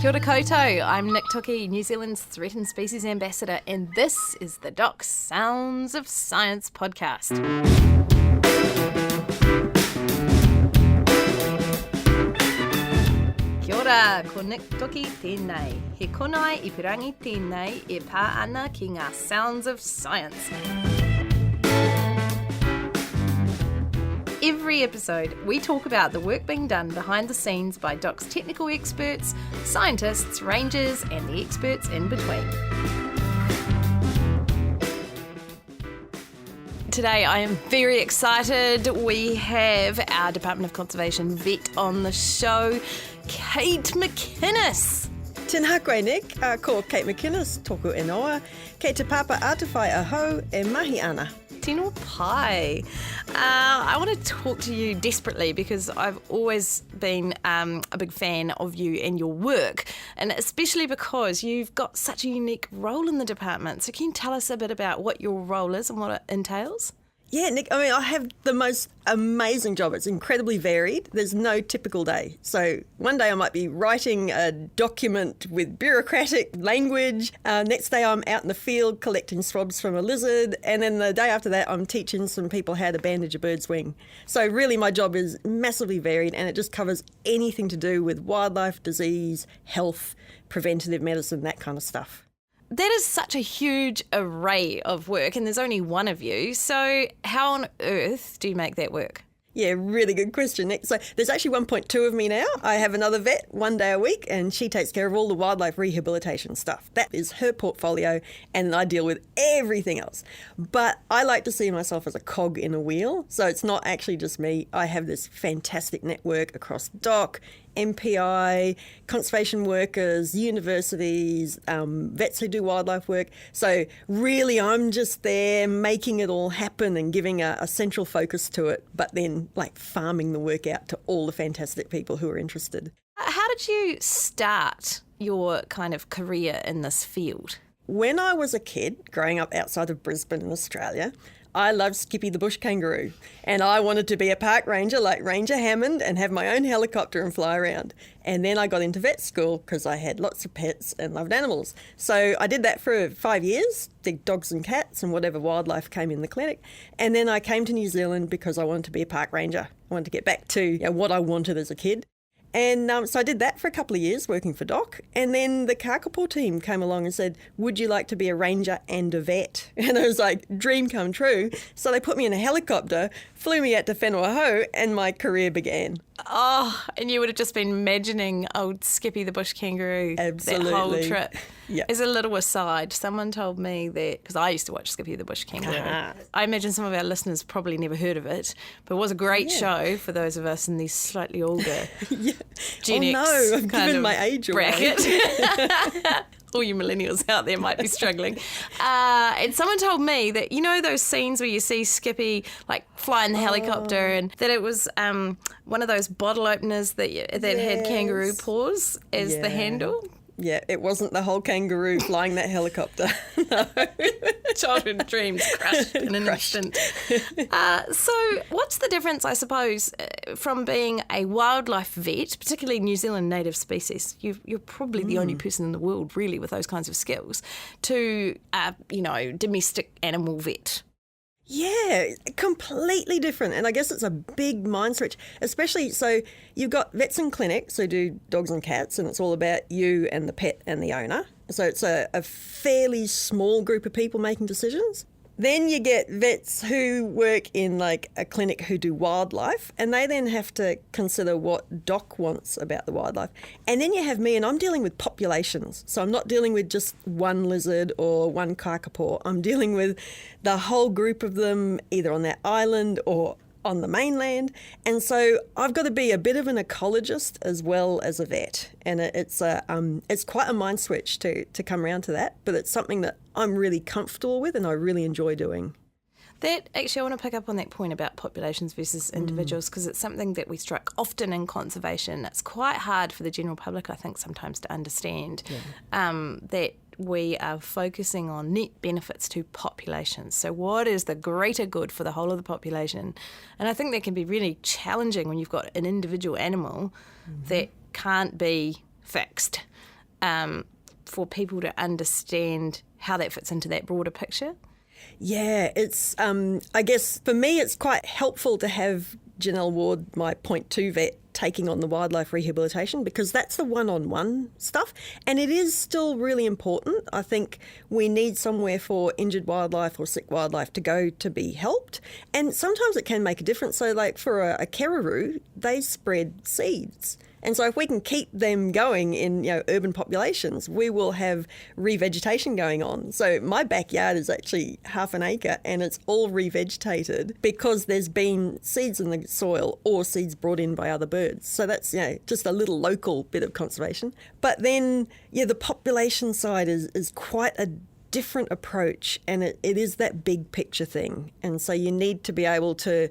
Kia ora koutou, I'm Nick Toki, New Zealand's Threatened Species Ambassador, and this is the Doc Sounds of Science podcast. Kia ora, ko Nick Toki tēnei. He konai I pirangi tēnei e pā ana ki ngā Sounds of Science. Every episode, we talk about the work being done behind the scenes by Doc's technical experts, scientists, rangers, and the experts in between. Today, I am very excited. We have our Department of Conservation vet on the show, Kate McInnes. Tēnā koe, Nick. Ko Kate McInnes, tōku e noa. Kei te papa ātawhai ahau e mahi ana. Tino pai. I want to talk to you desperately because I've always been a big fan of you and your work, and especially because you've got such a unique role in the department. So can you tell us a bit about what your role is and what it entails? Yeah, Nick, I have the most amazing job. It's incredibly varied. There's no typical day. So one day I might be writing a document with bureaucratic language. Next day I'm out in the field collecting swabs from a lizard. And then the day after that I'm teaching some people how to bandage a bird's wing. So really my job is massively varied, and it just covers anything to do with wildlife, disease, health, preventative medicine, that kind of stuff. That is such a huge array of work, and there's only one of you. So how on earth do you make that work? Yeah, really good question, Nick. So there's actually 1.2 of me now. I have another vet one day a week, and she takes care of all the wildlife rehabilitation stuff. That is her portfolio, and I deal with everything else. But I like to see myself as a cog in a wheel. So it's not actually just me. I have this fantastic network across DOC, MPI, conservation workers, universities, vets who do wildlife work. So really I'm just there making it all happen and giving a central focus to it, but then like farming the work out to all the fantastic people who are interested. How did you start your kind of career in this field? When I was a kid, growing up outside of Brisbane in Australia, I loved Skippy the bush kangaroo, and I wanted to be a park ranger like Ranger Hammond and have my own helicopter and fly around. And then I got into vet school because I had lots of pets and loved animals. So I did that for 5 years, did dogs and cats and whatever wildlife came in the clinic. And then I came to New Zealand because I wanted to be a park ranger. I wanted to get back to what I wanted as a kid. And so I did that for a couple of years working for DOC, and then the kākāpō team came along and said, would you like to be a ranger and a vet? And I was like, dream come true. So they put me in a helicopter, flew me out to Whenua, and my career began. Oh, and you would have just been imagining old Skippy the bush kangaroo. Absolutely. That whole trip. Yeah. As a little aside, someone told me that, because I used to watch Skippy the bush kangaroo. I imagine some of our listeners probably never heard of it, but it was a great show for those of us in these slightly older Gen X I've kind given of my age bracket. away. All you millennials out there might be struggling. And someone told me that, you know those scenes where you see Skippy like fly in the helicopter, and that it was one of those bottle openers that had kangaroo paws as the handle? Yeah, it wasn't the whole kangaroo flying that helicopter. No. Childhood dreams crushed in an instant. So what's the difference, I suppose, from being a wildlife vet, particularly New Zealand native species? You're probably the only person in the world really with those kinds of skills, to, domestic animal vet. Yeah, completely different. And I guess it's a big mind switch, especially so you've got vets in clinics who do dogs and cats, and it's all about you and the pet and the owner. So it's a fairly small group of people making decisions. Then you get vets who work in like a clinic who do wildlife, and they then have to consider what DOC wants about the wildlife. And then you have me, and I'm dealing with populations. So I'm not dealing with just one lizard or one kākāpō. I'm dealing with the whole group of them, either on that island or on the mainland. And so I've got to be a bit of an ecologist as well as a vet. And it's quite a mind switch to come around to that, but it's something that I'm really comfortable with and I really enjoy doing. That actually, I want to pick up on that point about populations versus individuals, because it's something that we strike often in conservation. It's quite hard for the general public, I think, sometimes to understand that we are focusing on net benefits to populations. So what is the greater good for the whole of the population? And I think that can be really challenging when you've got an individual animal that can't be fixed. for people to understand how that fits into that broader picture? Yeah, it's, I guess for me, it's quite helpful to have Janelle Ward, my point 2 vet, taking on the wildlife rehabilitation, because that's the one-on-one stuff. And it is still really important. I think we need somewhere for injured wildlife or sick wildlife to go to be helped. And sometimes it can make a difference. So like for a kerruroo, they spread seeds. And so if we can keep them going in urban populations, we will have revegetation going on. So my backyard is actually half an acre and it's all revegetated because there's been seeds in the soil or seeds brought in by other birds. So that's just a little local bit of conservation. But then the population side is quite a different approach, and it is that big picture thing. And so you need to be able to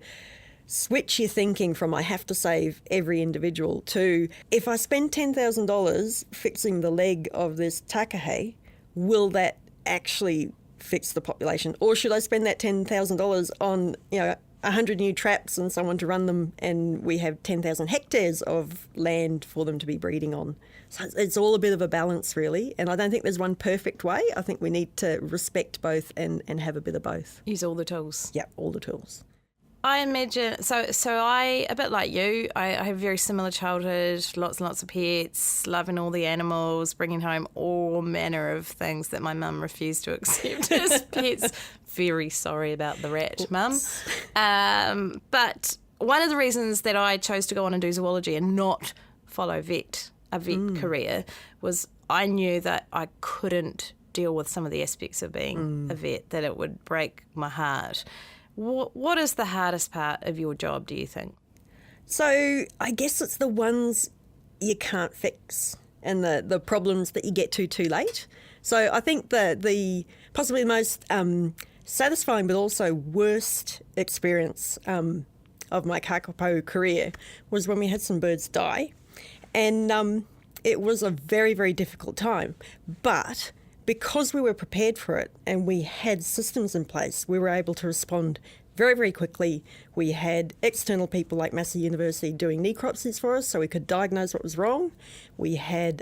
switch your thinking from I have to save every individual to if I spend $10,000 fixing the leg of this takahe, will that actually fix the population? Or should I spend that $10,000 on 100 new traps and someone to run them, and we have 10,000 hectares of land for them to be breeding on? So it's all a bit of a balance, really. And I don't think there's one perfect way. I think we need to respect both and have a bit of both. Use all the tools. Yeah, all the tools. I imagine, so I, a bit like you, I have a very similar childhood, lots and lots of pets, loving all the animals, bringing home all manner of things that my mum refused to accept as pets. Very sorry about the rat, Mum. But one of the reasons that I chose to go on and do zoology and not follow a vet career was I knew that I couldn't deal with some of the aspects of being a vet, that it would break my heart. What is the hardest part of your job, do you think? So I guess it's the ones you can't fix and the problems that you get to too late. So I think the possibly the most satisfying but also worst experience of my kākāpō career was when we had some birds die. And it was a very, very difficult time. But because we were prepared for it and we had systems in place, we were able to respond very, very quickly. We had external people like Massey University doing necropsies for us so we could diagnose what was wrong. We had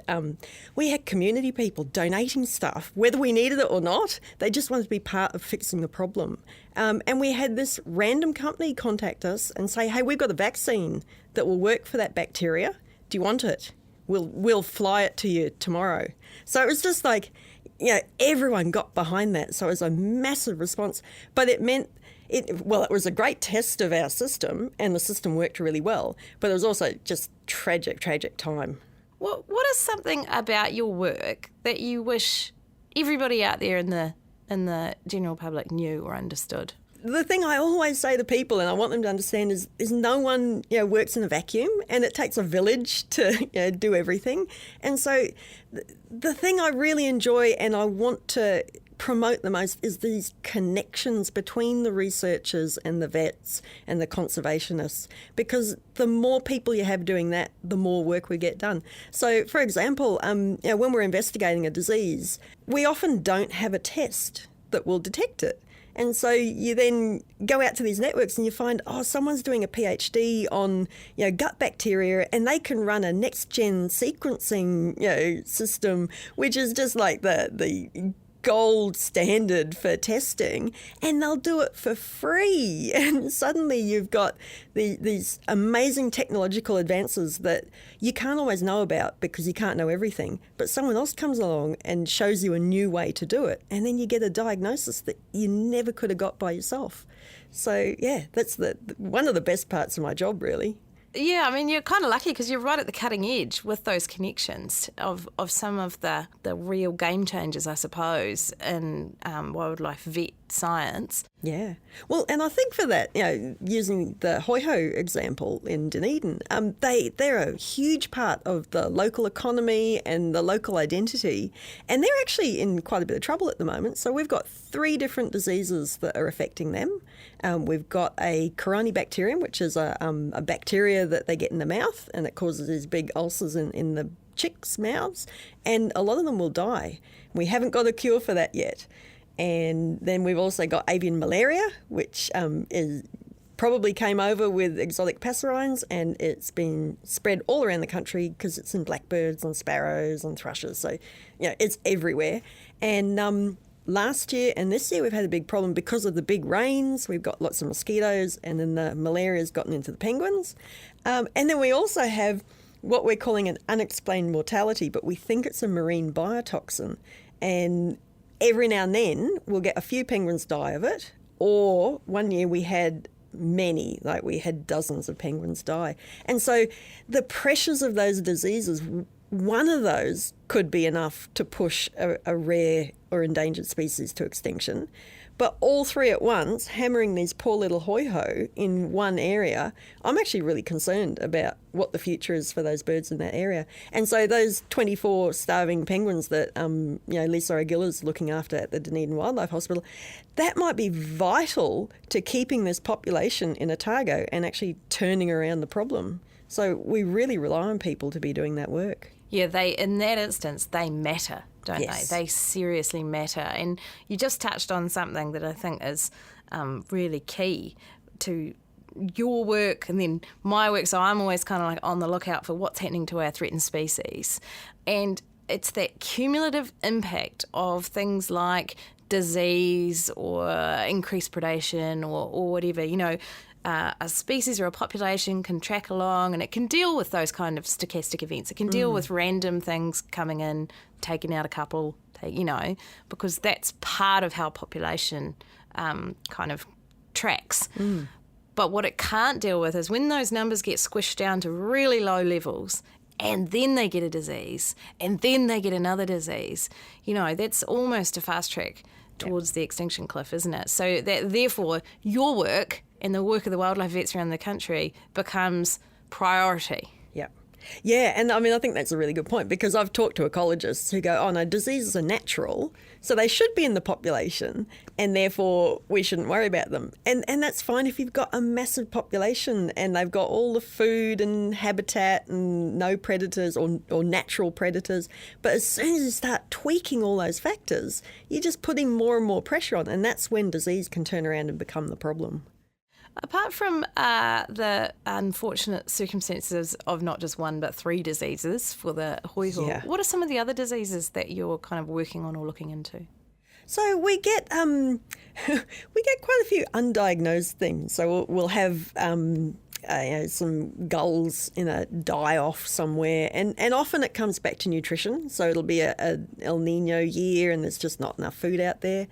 community people donating stuff, whether we needed it or not. They just wanted to be part of fixing the problem. And we had this random company contact us and say, hey, we've got a vaccine that will work for that bacteria. Do you want it? We'll fly it to you tomorrow. So it was just like, everyone got behind that. So it was a massive response. But it meant, it was a great test of our system, and the system worked really well. But it was also just tragic time. What is something about your work that you wish everybody out there in the general public knew or understood? The thing I always say to people, and I want them to understand, is no one works in a vacuum, and it takes a village to do everything. And so the thing I really enjoy and I want to promote the most is these connections between the researchers and the vets and the conservationists, because the more people you have doing that, the more work we get done. So, for example, when we're investigating a disease, we often don't have a test that will detect it. And so you then go out to these networks and you find, someone's doing a PhD on, gut bacteria, and they can run a next-gen sequencing, system, which is just like the gold standard for testing, and they'll do it for free. And suddenly you've got these amazing technological advances that you can't always know about because you can't know everything, but someone else comes along and shows you a new way to do it, and then you get a diagnosis that you never could have got by yourself. So yeah, that's one of the best parts of my job, really. Yeah, I mean, you're kind of lucky because you're right at the cutting edge with those connections of some of the real game changers, I suppose, in wildlife vet science. Yeah. Well, and I think for that, using the hoiho example in Dunedin, they're a huge part of the local economy and the local identity, and they're actually in quite a bit of trouble at the moment. So we've got 3 different diseases that are affecting them. We've got a Corynebacterium, which is a bacteria that they get in the mouth, and it causes these big ulcers in the chicks' mouths, and a lot of them will die. We haven't got a cure for that yet. And then we've also got avian malaria, which is probably came over with exotic passerines, and it's been spread all around the country because it's in blackbirds and sparrows and thrushes. So, it's everywhere. And last year and this year we've had a big problem because of the big rains. We've got lots of mosquitoes, and then the malaria's gotten into the penguins. And then we also have what we're calling an unexplained mortality, but we think it's a marine biotoxin. And every now and then we'll get a few penguins die of it, or one year we had many, like we had dozens of penguins die. And so the pressures of those diseases, one of those could be enough to push a rare or endangered species to extinction. But all three at once, hammering these poor little hoi-ho in one area, I'm actually really concerned about what the future is for those birds in that area. And so those 24 starving penguins that Lisa O'Giller's looking after at the Dunedin Wildlife Hospital, that might be vital to keeping this population in Otago and actually turning around the problem. So we really rely on people to be doing that work. Yeah, in that instance, they matter, don't Yes. they? They seriously matter. And you just touched on something that I think is really key to your work and then my work. So I'm always kind of like on the lookout for what's happening to our threatened species. And it's that cumulative impact of things like disease or increased predation or whatever, a species or a population can track along and it can deal with those kind of stochastic events. It can deal with random things coming in, taking out a couple, because that's part of how population kind of tracks. But what it can't deal with is when those numbers get squished down to really low levels and then they get a disease and then they get another disease, that's almost a fast track towards the extinction cliff, isn't it? So that therefore your work and the work of the wildlife vets around the country becomes priority. Yeah, and I think that's a really good point, because I've talked to ecologists who go, oh no, diseases are natural, so they should be in the population and therefore we shouldn't worry about them. And that's fine if you've got a massive population and they've got all the food and habitat and no predators or natural predators. But as soon as you start tweaking all those factors, you're just putting more and more pressure on, and that's when disease can turn around and become the problem. Apart from the unfortunate circumstances of not just one but three diseases for the hoi-ho, what are some of the other diseases that you're kind of working on or looking into? So we get quite a few undiagnosed things. So we'll have some gulls in a die-off somewhere, and often it comes back to nutrition. So it'll be a El Nino year and there's just not enough food out there.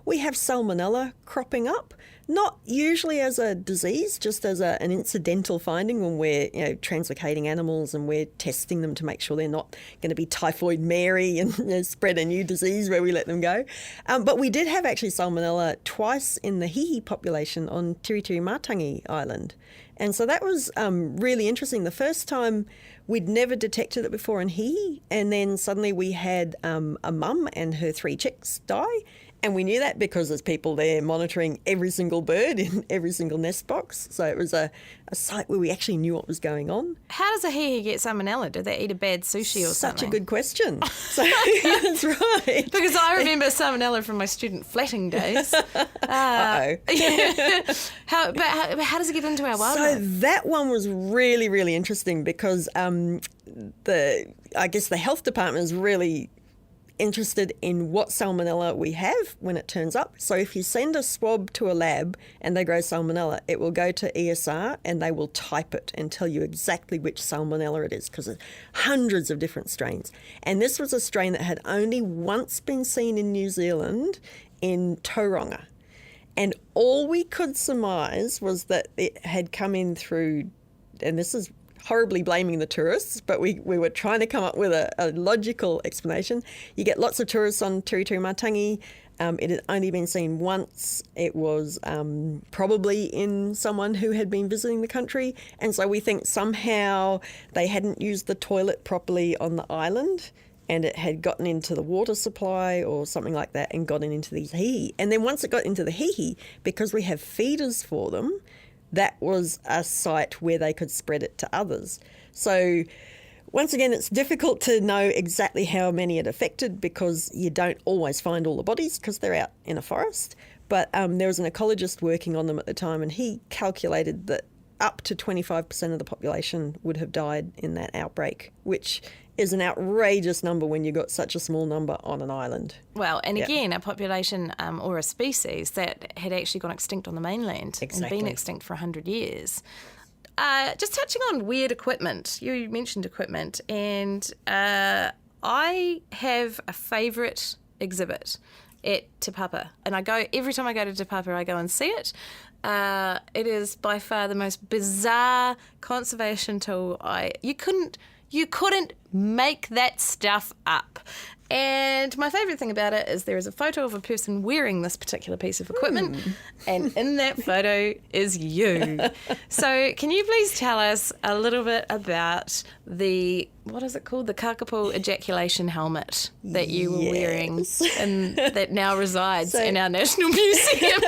We have salmonella cropping up, not usually as a disease, just as an incidental finding when we're translocating animals and we're testing them to make sure they're not going to be typhoid Mary and spread a new disease where we let them go. But we did have actually salmonella twice in the hihi population on Tiritiri-Matangi Island. And so that was really interesting. The first time we'd never detected it before in hihi, and then suddenly we had a mum and her 3 chicks die. And we knew that because there's people there monitoring every single bird in every single nest box. So it was a site where we actually knew what was going on. How does a hihi get salmonella? Do they eat a bad sushi or something? Such a good question. So that's right. Because I remember salmonella from my student fletting days. Uh-oh. How does it get into our wildlife? So that one was really, really interesting because I guess the health department is really interested in what salmonella we have when it turns up. So if you send a swab to a lab and they grow salmonella, it will go to ESR and they will type it and tell you exactly which salmonella it is, because there's hundreds of different strains. And this was a strain that had only once been seen in New Zealand in Tauranga. And all we could surmise was that it had come in through, and this is horribly blaming the tourists, but we were trying to come up with a logical explanation. You get lots of tourists on Tiritiri-Matangi. It had only been seen once. It was probably in someone who had been visiting the country. And so we think somehow they hadn't used the toilet properly on the island and it had gotten into the water supply or something like that and gotten into these hihi. And then once it got into the hihi, because we have feeders for them, that was a site where they could spread it to others. So once again, it's difficult to know exactly how many it affected because you don't always find all the bodies because they're out in a forest. but there was an ecologist working on them at the time, and he calculated that up to 25% of the population would have died in that outbreak, which is an outrageous number when you've got such a small number on an island. Well, and again, a population or a species that had actually gone extinct on the mainland and been extinct for 100 years. Just touching on weird equipment, you mentioned equipment, and I have a favourite exhibit at Te Papa, and every time I go to Te Papa, I go and see it. It is by far the most bizarre conservation tool. You couldn't make that stuff up. And my favourite thing about it is there is a photo of a person wearing this particular piece of equipment, and in that photo is you. So can you please tell us a little bit about what is it called? The kākāpō ejaculation helmet that you were wearing and that now resides in our National Museum.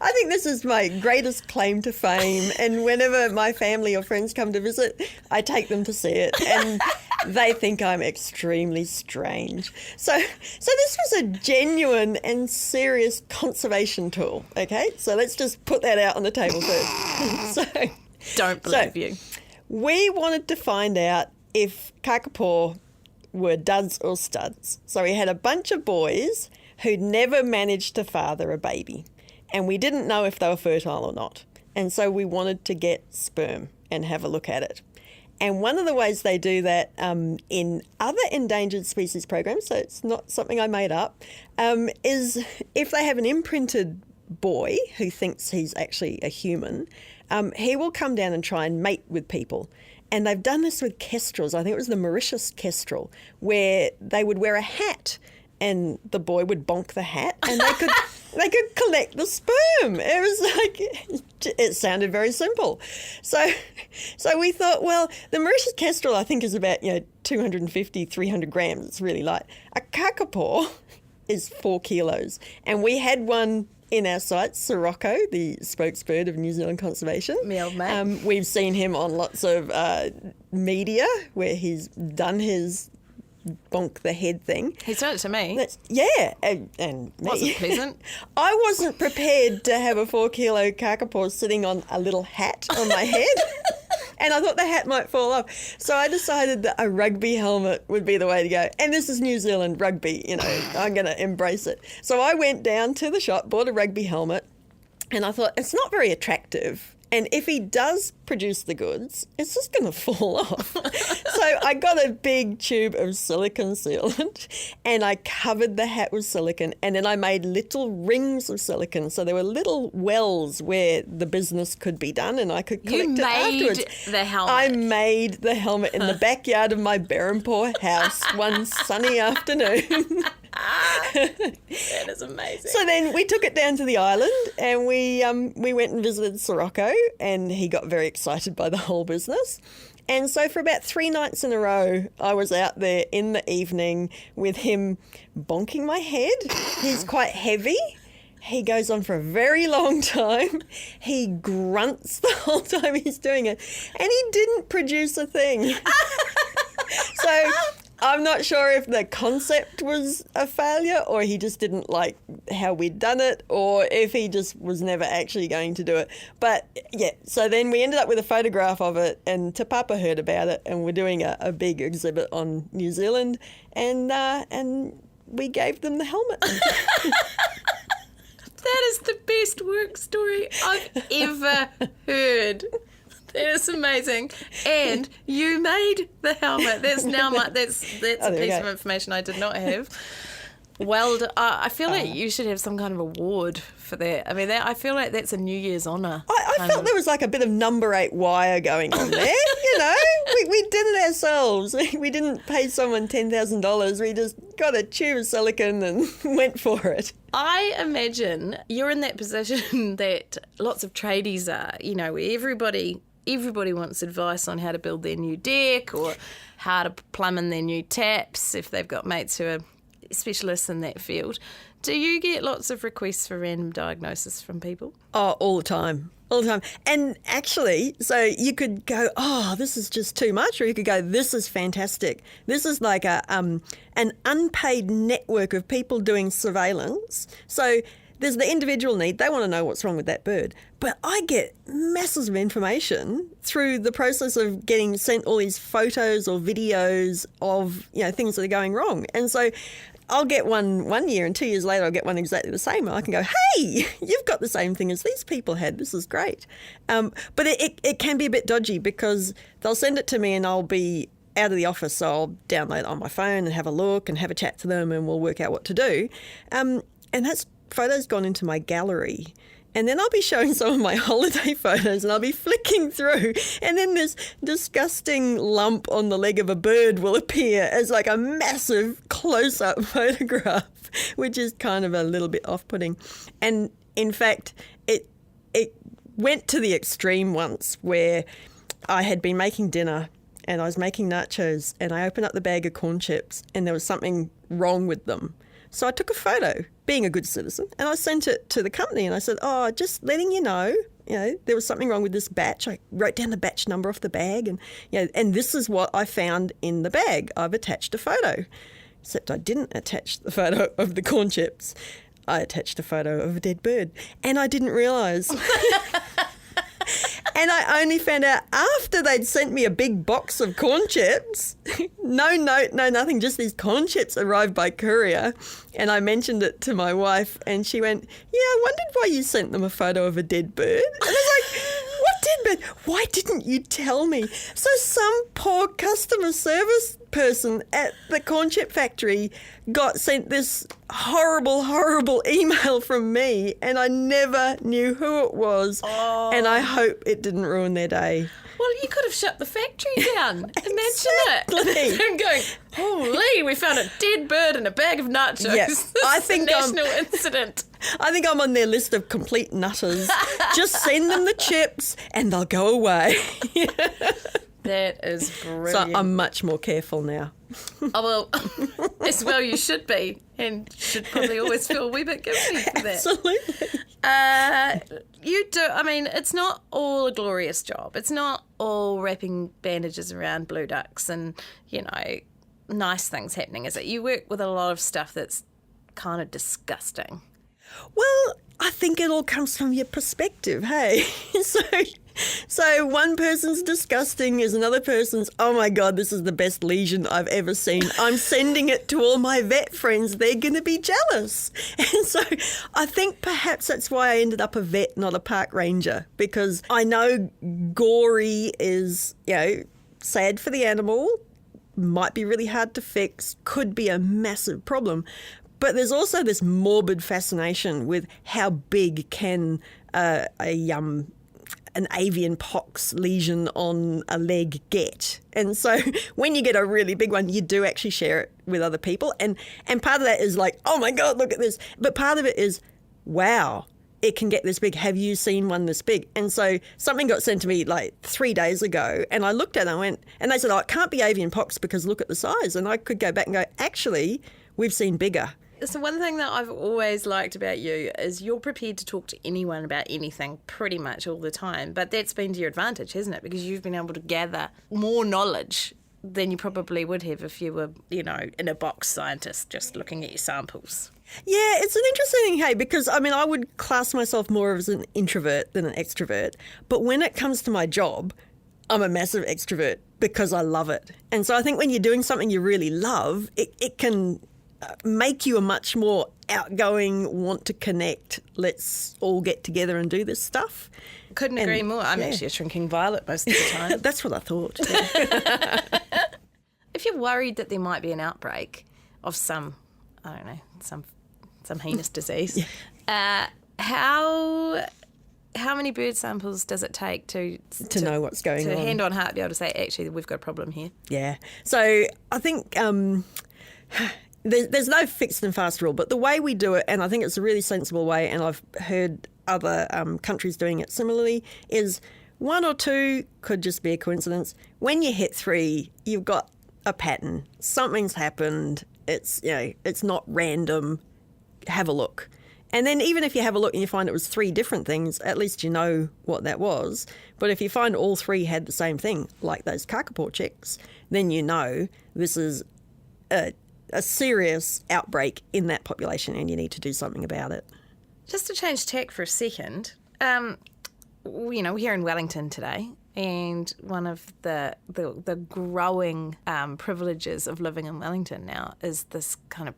I think this is my greatest claim to fame, and whenever my family or friends come to visit, I take them to see it, and they think I'm extremely strange. So this was a genuine and serious conservation tool, okay? So let's just put that out on the table first. Don't believe you. We wanted to find out if kākāpō were duds or studs. So we had a bunch of boys who'd never managed to father a baby, and we didn't know if they were fertile or not. And so we wanted to get sperm and have a look at it. And one of the ways they do that in other endangered species programs, so it's not something I made up, is if they have an imprinted boy who thinks he's actually a human, he will come down and try and mate with people. And they've done this with kestrels. I think it was the Mauritius kestrel, where they would wear a hat and the boy would bonk the hat and they could collect the sperm. It was it sounded very simple. So we thought, well, the Mauritius kestrel I think is about 250, 300 grams. It's really light. A kākāpō is 4 kilos. And we had one in our site, Sirocco, the spokesbird of New Zealand Conservation. Me old mate. We've seen him on lots of media where he's done his bonk the head thing. He sent it to me. And me. Was it pleasant? I wasn't prepared to have a 4 kilo kākāpō sitting on a little hat on my head. And I thought the hat might fall off. So I decided that a rugby helmet would be the way to go. And this is New Zealand rugby, I'm going to embrace it. So I went down to the shop, bought a rugby helmet, and I thought, it's not very attractive. And if he does produce the goods, it's just going to fall off. So I got a big tube of silicone sealant and I covered the hat with silicone, and then I made little rings of silicone. So there were little wells where the business could be done and I could collect it afterwards. You made the helmet. I made the helmet in the backyard of my Berempore house one sunny afternoon. That is amazing. So then we took it down to the island and we went and visited Sirocco, and he got very excited by the whole business. And so for about 3 nights in a row, I was out there in the evening with him bonking my head. He's quite heavy. He goes on for a very long time. He grunts the whole time he's doing it. And he didn't produce a thing. So I'm not sure if the concept was a failure or he just didn't like how we'd done it, or if he just was never actually going to do it. But yeah, so then we ended up with a photograph of it, and Te Papa heard about it, and we're doing a big exhibit on New Zealand, and we gave them the helmet. That is the best work story I've ever heard. That is amazing. And you made the helmet. That's a piece of information I did not have. Well, I feel like you should have some kind of award for that. I mean, I feel like that's a New Year's honour. I felt there was like a bit of number 8 wire going on there. We did it ourselves. We didn't pay someone $10,000. We just got a tube of silicone and went for it. I imagine you're in that position that lots of tradies are, where everybody wants advice on how to build their new deck or how to plumb in their new taps if they've got mates who are specialists in that field. Do you get lots of requests for random diagnosis from people? Oh, all the time. And actually, so you could go, oh, this is just too much, or you could go, this is fantastic. This is like an unpaid network of people doing surveillance. So there's the individual need. They want to know what's wrong with that bird. But I get masses of information through the process of getting sent all these photos or videos of, things that are going wrong. And so I'll get one year, and 2 years later I'll get one exactly the same. And I can go, hey, you've got the same thing as these people had. This is great. But it can be a bit dodgy because they'll send it to me and I'll be out of the office, so I'll download it on my phone and have a look and have a chat to them and we'll work out what to do. And that's photos gone into my gallery. And then I'll be showing some of my holiday photos and I'll be flicking through, and then this disgusting lump on the leg of a bird will appear as like a massive close-up photograph, which is kind of a little bit off-putting. And in fact, it went to the extreme once where I had been making dinner and I was making nachos and I opened up the bag of corn chips and there was something wrong with them. So I took a photo, being a good citizen, and I sent it to the company and I said, just letting you know, there was something wrong with this batch. I wrote down the batch number off the bag and this is what I found in the bag. I've attached a photo. Except I didn't attach the photo of the corn chips. I attached a photo of a dead bird. And I didn't realise. And I only found out after they'd sent me a big box of corn chips. No note, no nothing, just these corn chips arrived by courier. And I mentioned it to my wife and she went, yeah, I wondered why you sent them a photo of a dead bird. And I was like, what dead bird? Why didn't you tell me? So some poor customer service person at the corn chip factory got sent this horrible email from me and I never knew who it was. And I hope it didn't ruin their day. Well, you could have shut the factory down. Imagine it. Them going, holy, we found a dead bird in a bag of nachos. Yeah, I think a national incident. I think I'm on their list of complete nutters. Just send them the chips and they'll go away. That is brilliant. So I'm much more careful now. Oh, well, as well you should be, and should probably always feel a wee bit guilty for that. Absolutely. You do, I mean, it's not all a glorious job. It's not all wrapping bandages around blue ducks and, nice things happening, is it? You work with a lot of stuff that's kind of disgusting. Well, I think it all comes from your perspective, hey? So one person's disgusting is another person's, oh my God, this is the best lesion I've ever seen. I'm sending it to all my vet friends. They're going to be jealous. And so I think perhaps that's why I ended up a vet, not a park ranger, because I know gory is, sad for the animal, might be really hard to fix, could be a massive problem. But there's also this morbid fascination with how big can an avian pox lesion on a leg get. And so when you get a really big one, you do actually share it with other people. And part of that is like, oh my God, look at this. But part of it is, wow, it can get this big. Have you seen one this big? And so something got sent to me like 3 days ago and I looked at it and I went, and they said, it can't be avian pox because look at the size. And I could go back and go, actually, we've seen bigger. So one thing that I've always liked about you is you're prepared to talk to anyone about anything pretty much all the time. But that's been to your advantage, hasn't it? Because you've been able to gather more knowledge than you probably would have if you were, in a box scientist just looking at your samples. Yeah, it's an interesting thing, hey, because, I would class myself more as an introvert than an extrovert. But when it comes to my job, I'm a massive extrovert because I love it. And so I think when you're doing something you really love, it can make you a much more outgoing, want to connect, let's all get together and do this stuff. Couldn't agree more. I'm actually a shrinking violet most of the time. That's what I thought. Yeah. If you're worried that there might be an outbreak of some heinous disease, how many bird samples does it take to know what's going on? To hand on heart be able to say, actually, we've got a problem here? Yeah. So I think there's no fixed and fast rule, but the way we do it, and I think it's a really sensible way, and I've heard other countries doing it similarly, is 1 or 2 could just be a coincidence. When you hit 3, you've got a pattern. Something's happened. It's not random. Have a look. And then even if you have a look and you find it was 3 different things, at least you know what that was. But if you find all 3 had the same thing, like those kākāpō chicks, then you know this is a serious outbreak in that population and you need to do something about it. just to change tack for a second, we're here in Wellington today, and one of the growing privileges of living in Wellington now is this kind of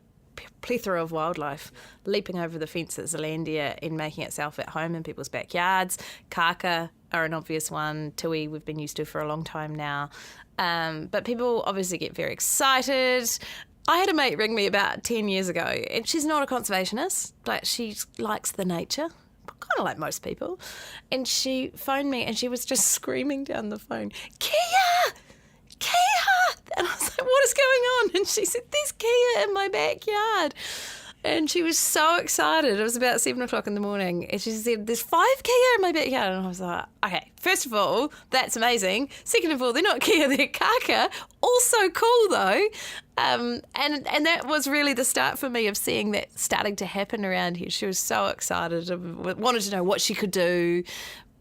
plethora of wildlife leaping over the fences, Zealandia, and making itself at home in people's backyards. Kākā are an obvious one. Tui we've been used to for a long time now. But people obviously get very excited. I had a mate ring me about 10 years ago, and she's not a conservationist, but she likes the nature, kind of like most people. And she phoned me, and she was just screaming down the phone, "Kia! Kia!" And I was like, "What is going on?" And she said, "There's Kia in my backyard." And she was so excited. It was about 7 o'clock in the morning. And she said, "There's 5 Kia in my backyard." And I was like, okay, first of all, that's amazing. Second of all, they're not Kia, they're kākā. Also cool though. And that was really the start for me of seeing that starting to happen around here. She was so excited, wanted to know what she could do.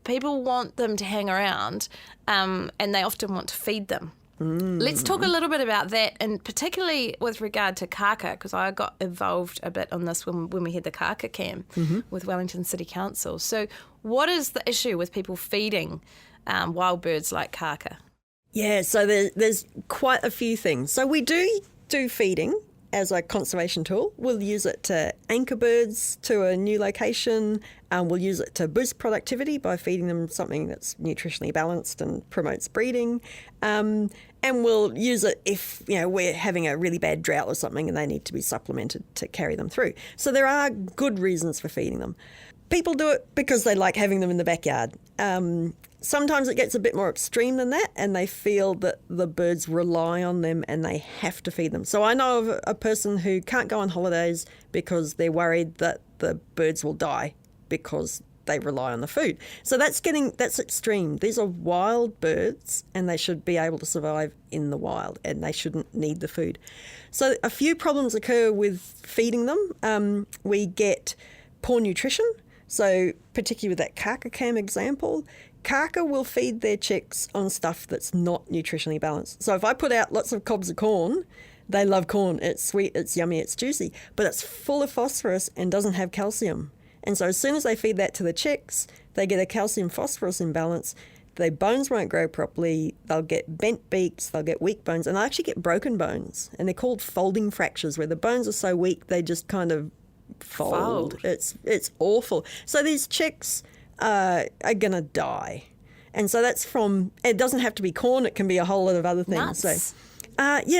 People want them to hang around, and they often want to feed them. Let's talk a little bit about that, and particularly with regard to kākā, because I got involved a bit on this when we had the kākā cam with Wellington City Council. So what is the issue with people feeding wild birds like kākā? Yeah, so there's quite a few things. So we do feeding as a conservation tool. We'll use it to anchor birds to a new location. We'll use it to boost productivity by feeding them something that's nutritionally balanced and promotes breeding. And we'll use it if we're having a really bad drought or something and they need to be supplemented to carry them through. So there are good reasons for feeding them. People do it because they like having them in the backyard. Sometimes it gets a bit more extreme than that, and they feel that the birds rely on them and they have to feed them. So I know of a person who can't go on holidays because they're worried that the birds will die because they rely on the food. So that's extreme. These are wild birds and they should be able to survive in the wild and they shouldn't need the food. So a few problems occur with feeding them. We get poor nutrition. So particularly with that kākā cam example, kākā will feed their chicks on stuff that's not nutritionally balanced. So if I put out lots of cobs of corn, they love corn. It's sweet, it's yummy, it's juicy, but it's full of phosphorus and doesn't have calcium. And so as soon as they feed that to the chicks, they get a calcium-phosphorus imbalance. Their bones won't grow properly. They'll get bent beaks, they'll get weak bones, and they'll actually get broken bones. And they're called folding fractures, where the bones are so weak they just kind of fold. It's awful. So these chicks are going to die. And so that's it doesn't have to be corn, it can be a whole lot of other things. Nuts.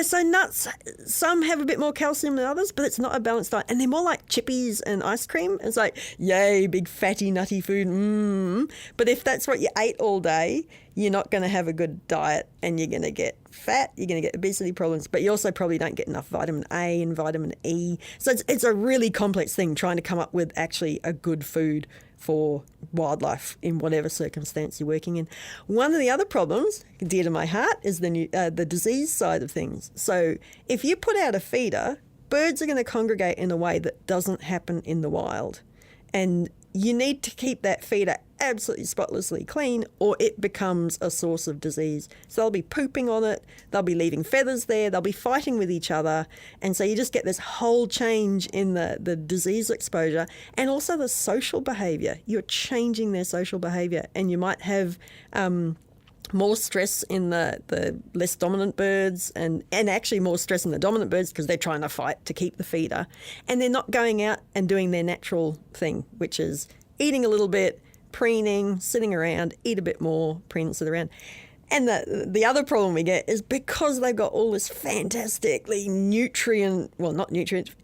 So nuts, some have a bit more calcium than others, but it's not a balanced diet. And they're more like chippies and ice cream. It's like, yay, big fatty nutty food. But if that's what you ate all day, you're not going to have a good diet and you're going to get fat, you're going to get obesity problems, but you also probably don't get enough vitamin A and vitamin E. So it's a really complex thing trying to come up with actually a good food for wildlife in whatever circumstance you're working in. One of the other problems, dear to my heart, is the disease side of things. So if you put out a feeder, birds are going to congregate in a way that doesn't happen in the wild. And you need to keep that feeder absolutely spotlessly clean or it becomes a source of disease. So they'll be pooping on it, they'll be leaving feathers there, they'll be fighting with each other. And so you just get this whole change in the disease exposure and also the social behaviour. You're changing their social behaviour and you might have more stress in the less dominant birds and actually more stress in the dominant birds because they're trying to fight to keep the feeder. And they're not going out and doing their natural thing, which is eating a little bit, preening, sitting around, eat a bit more, preen and sit around. And the other problem we get is because they've got all this fantastically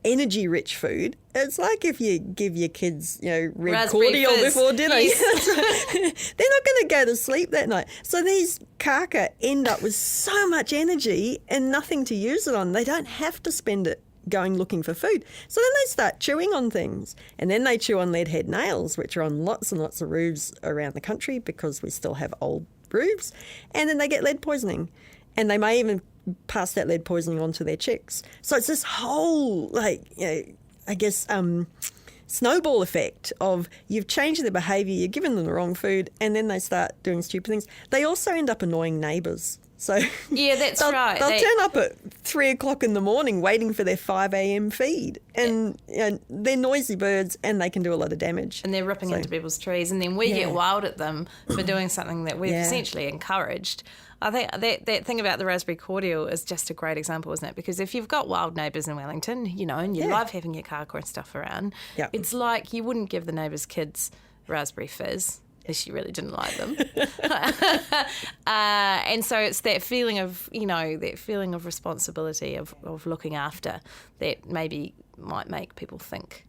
energy-rich food, it's like if you give your kids, red cordial before dinner. Yes. They're not going to go to sleep that night. So these kākā end up with so much energy and nothing to use it on. They don't have to spend it going looking for food. So then they start chewing on things. And then they chew on lead-head nails, which are on lots and lots of roofs around the country because we still have old roofs, and then they get lead poisoning, and they may even pass that lead poisoning on to their chicks. So it's this whole snowball effect of you've changed their behaviour, you've given them the wrong food, and then they start doing stupid things. They also end up annoying neighbours. So yeah, that's right. They'll turn up at 3 o'clock in the morning waiting for their 5 a.m. feed. And they're noisy birds and they can do a lot of damage. And they're ripping into people's trees. And then we get wild at them for doing something that we've essentially encouraged. I think that thing about the raspberry cordial is just a great example, isn't it? Because if you've got wild neighbours in Wellington, you know, and you love having your kākāpō and stuff around, it's like you wouldn't give the neighbours' kids raspberry fizz. If you really didn't like them. And so it's that feeling of, you know, that feeling of responsibility of looking after that maybe might make people think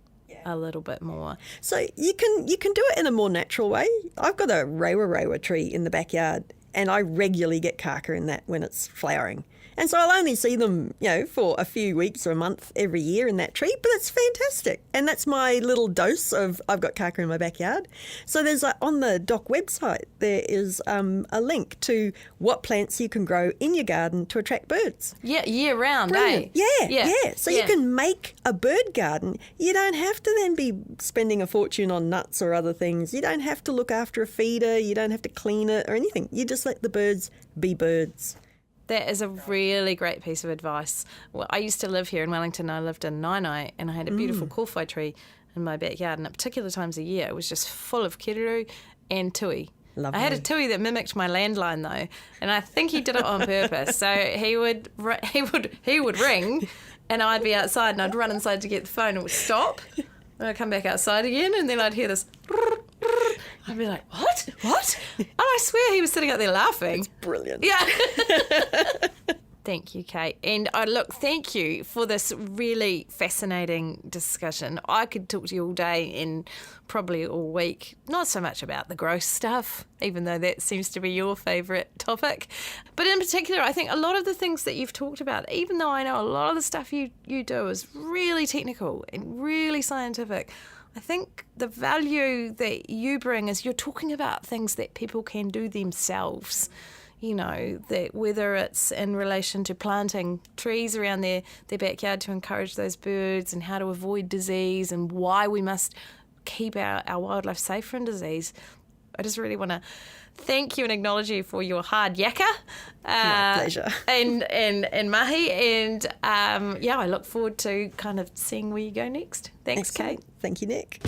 a little bit more. So you can do it in a more natural way. I've got a rewa tree in the backyard and I regularly get kākāpō in that when it's flowering. And so I'll only see them, you know, for a few weeks or a month every year in that tree, but it's fantastic. And that's my little dose of I've got kākāpō in my backyard. So there's on the DOC website, there is a link to what plants you can grow in your garden to attract birds. Yeah, year round, Brilliant. Yeah. So you can make a bird garden. You don't have to then be spending a fortune on nuts or other things. You don't have to look after a feeder. You don't have to clean it or anything. You just let the birds be birds. That is a really great piece of advice. Well, I used to live here in Wellington. I lived in Nainai and I had a beautiful kōwhai tree in my backyard, and at particular times of year it was just full of kereru and tui. Lovely. I had a tui that mimicked my landline though, and I think he did it on purpose. So he would ring and I'd be outside and I'd run inside to get the phone and it would stop and I'd come back outside again and then I'd hear this. I'd be like, what? And I swear he was sitting out there laughing. It's brilliant. Yeah. Thank you, Kate. And thank you for this really fascinating discussion. I could talk to you all day and probably all week, not so much about the gross stuff, even though that seems to be your favourite topic. But in particular, I think a lot of the things that you've talked about, even though I know a lot of the stuff you do is really technical and really scientific, I think the value that you bring is you're talking about things that people can do themselves. You know, that whether it's in relation to planting trees around their backyard to encourage those birds and how to avoid disease and why we must keep our wildlife safe from disease. I just really want to thank you and acknowledge you for your hard yakka. My pleasure. And mahi. And I look forward to kind of seeing where you go next. Thanks, Excellent. Kate. Thank you, Nick.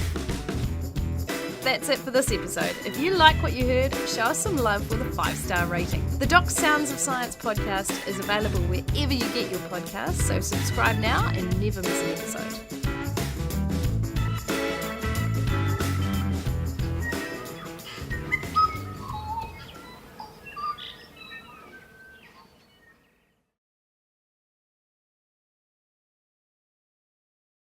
That's it for this episode. If you like what you heard, show us some love with a 5-star rating. The Doc Sounds of Science podcast is available wherever you get your podcasts, so subscribe now and never miss an episode.